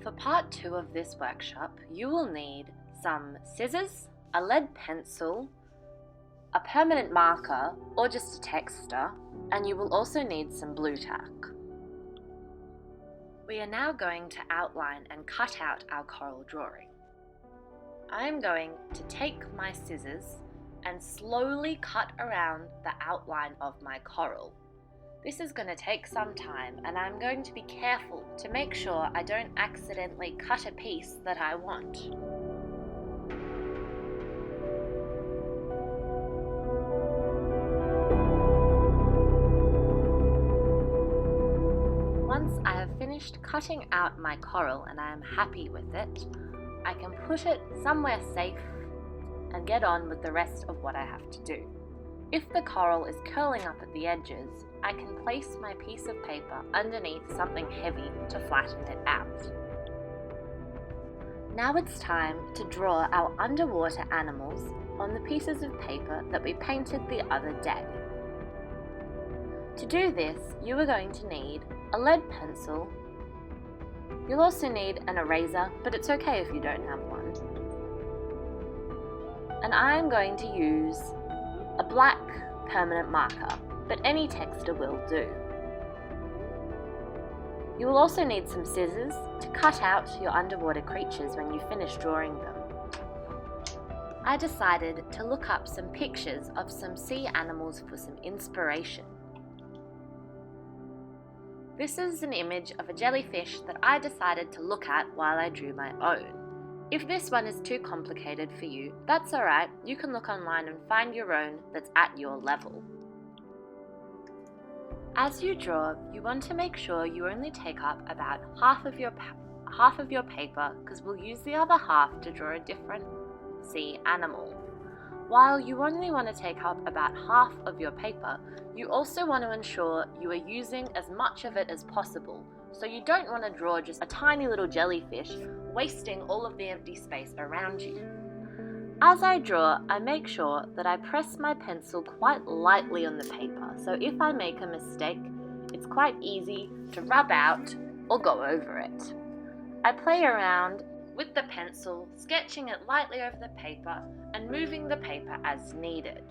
For part 2 of this workshop, you will need some scissors, a lead pencil, a permanent marker or just a texter, and you will also need some blue tack. We are now going to outline and cut out our coral drawing. I am going to take my scissors and slowly cut around the outline of my coral. This is going to take some time, and I'm going to be careful to make sure I don't accidentally cut a piece that I want. Once I have finished cutting out my coral and I am happy with it, I can put it somewhere safe and get on with the rest of what I have to do. If the coral is curling up at the edges, I can place my piece of paper underneath something heavy to flatten it out. Now it's time to draw our underwater animals on the pieces of paper that we painted the other day. To do this, you are going to need a lead pencil. You'll also need an eraser, but it's okay if you don't have one. And I'm going to use a black permanent marker, but any texter will do. You will also need some scissors to cut out your underwater creatures when you finish drawing them. I decided to look up some pictures of some sea animals for some inspiration. This is an image of a jellyfish that I decided to look at while I drew my own. If this one is too complicated for you, that's alright, you can look online and find your own that's at your level. As you draw, you want to make sure you only take up about half of your paper, because we'll use the other half to draw a different sea animal. While you only want to take up about half of your paper, you also want to ensure you are using as much of it as possible. So you don't want to draw just a tiny little jellyfish, wasting all of the empty space around you. As I draw, I make sure that I press my pencil quite lightly on the paper, so if I make a mistake, it's quite easy to rub out or go over it. I play around with the pencil, sketching it lightly over the paper and moving the paper as needed.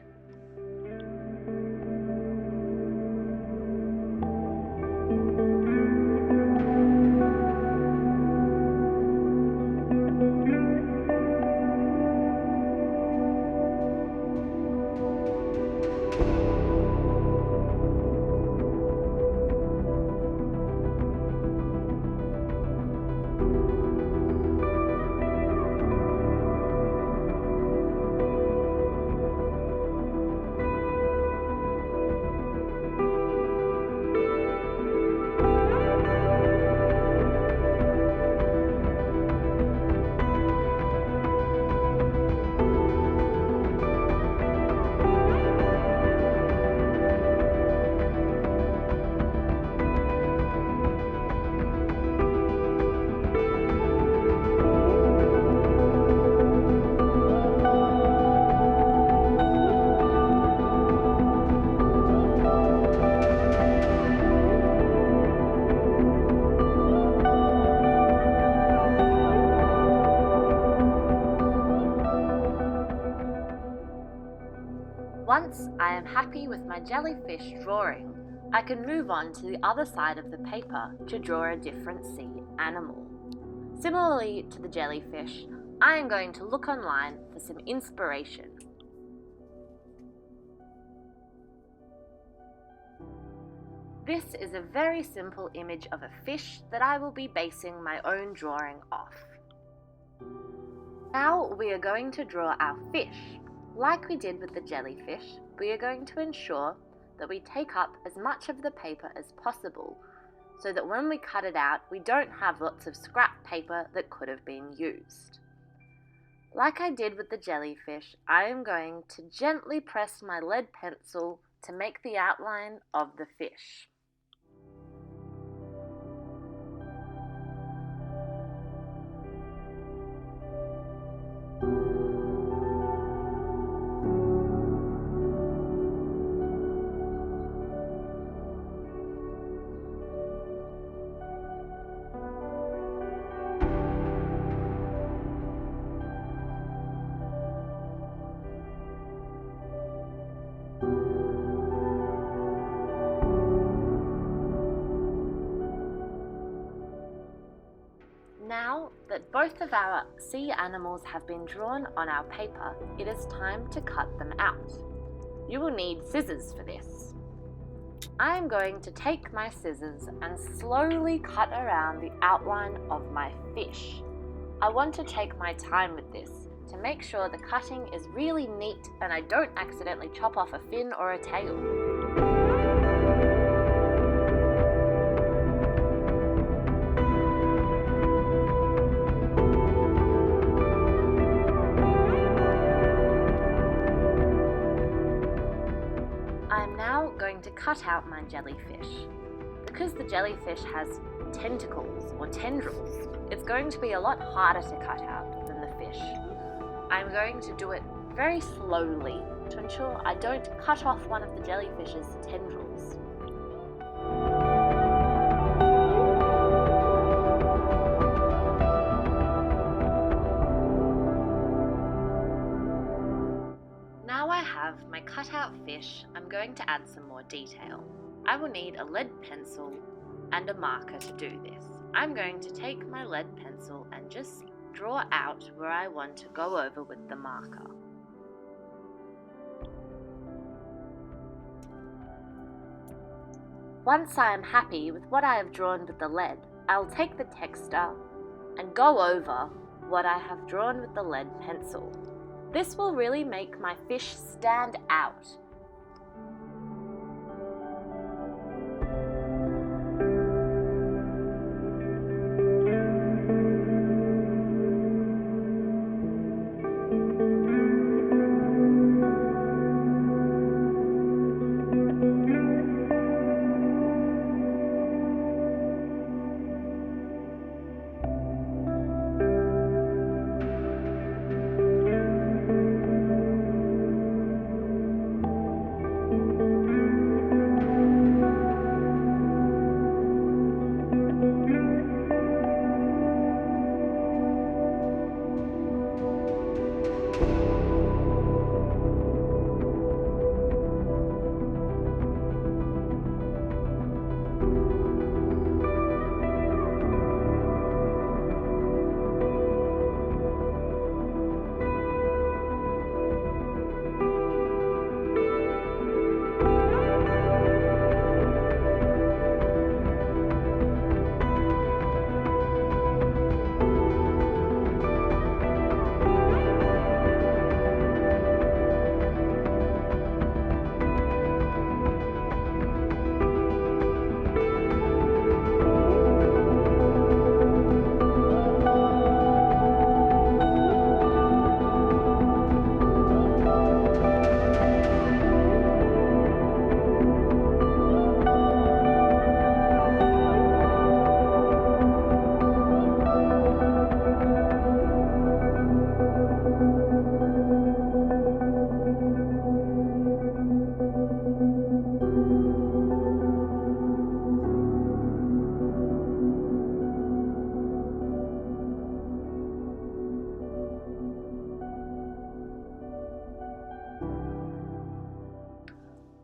Once I am happy with my jellyfish drawing, I can move on to the other side of the paper to draw a different sea animal. Similarly to the jellyfish, I am going to look online for some inspiration. This is a very simple image of a fish that I will be basing my own drawing off. Now we are going to draw our fish. Like we did with the jellyfish, we are going to ensure that we take up as much of the paper as possible, so that when we cut it out, we don't have lots of scrap paper that could have been used. Like I did with the jellyfish, I am going to gently press my lead pencil to make the outline of the fish. Now that both of our sea animals have been drawn on our paper, it is time to cut them out. You will need scissors for this. I am going to take my scissors and slowly cut around the outline of my fish. I want to take my time with this to make sure the cutting is really neat and I don't accidentally chop off a fin or a tail. I am now going to cut out my jellyfish. Because the jellyfish has tentacles or tendrils, it's going to be a lot harder to cut out than the fish. I'm going to do it very slowly to ensure I don't cut off one of the jellyfish's tendrils. Now I have my cut-out fish, I'm going to add some more detail. I will need a lead pencil and a marker to do this. I'm going to take my lead pencil and just draw out where I want to go over with the marker. Once I am happy with what I have drawn with the lead, I'll take the texture and go over what I have drawn with the lead pencil. This will really make my fish stand out.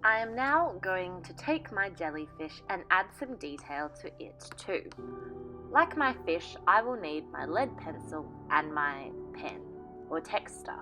I am now going to take my jellyfish and add some detail to it too. Like my fish, I will need my lead pencil and my pen or texter.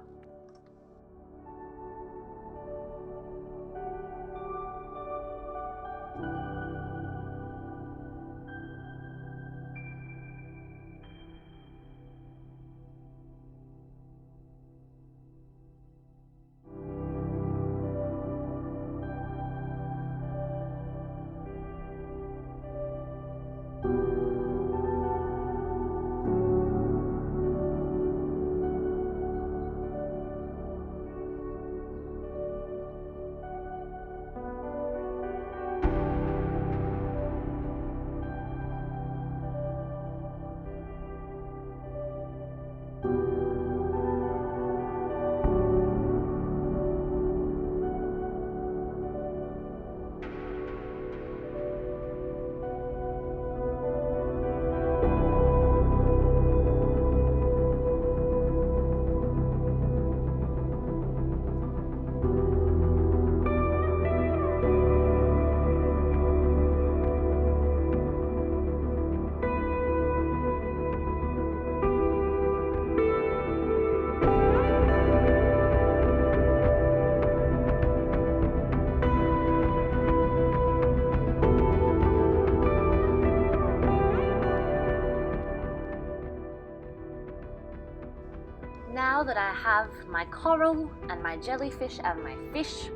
now that I have my coral and my jellyfish and my fish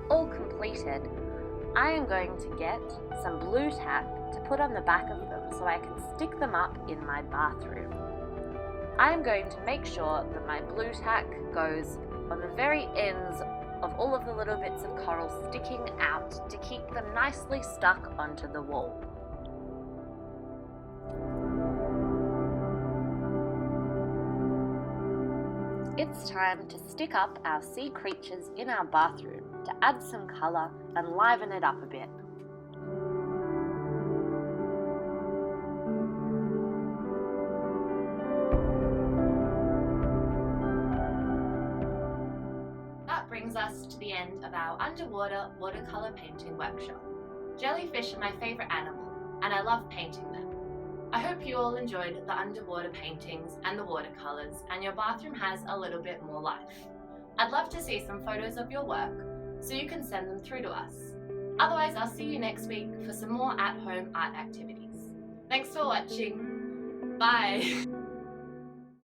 all completed, I am going to get some blue tack to put on the back of them so I can stick them up in my bathroom. I am going to make sure that my blue tack goes on the very ends of all of the little bits of coral sticking out to keep them nicely stuck onto the wall. It's time to stick up our sea creatures in our bathroom to add some colour and liven it up a bit. That brings us to the end of our underwater watercolour painting workshop. Jellyfish are my favourite animal, and I love painting them. I hope you all enjoyed the underwater paintings and the watercolours, and your bathroom has a little bit more life. I'd love to see some photos of your work, so you can send them through to us. Otherwise, I'll see you next week for some more at-home art activities. Thanks for watching. Bye!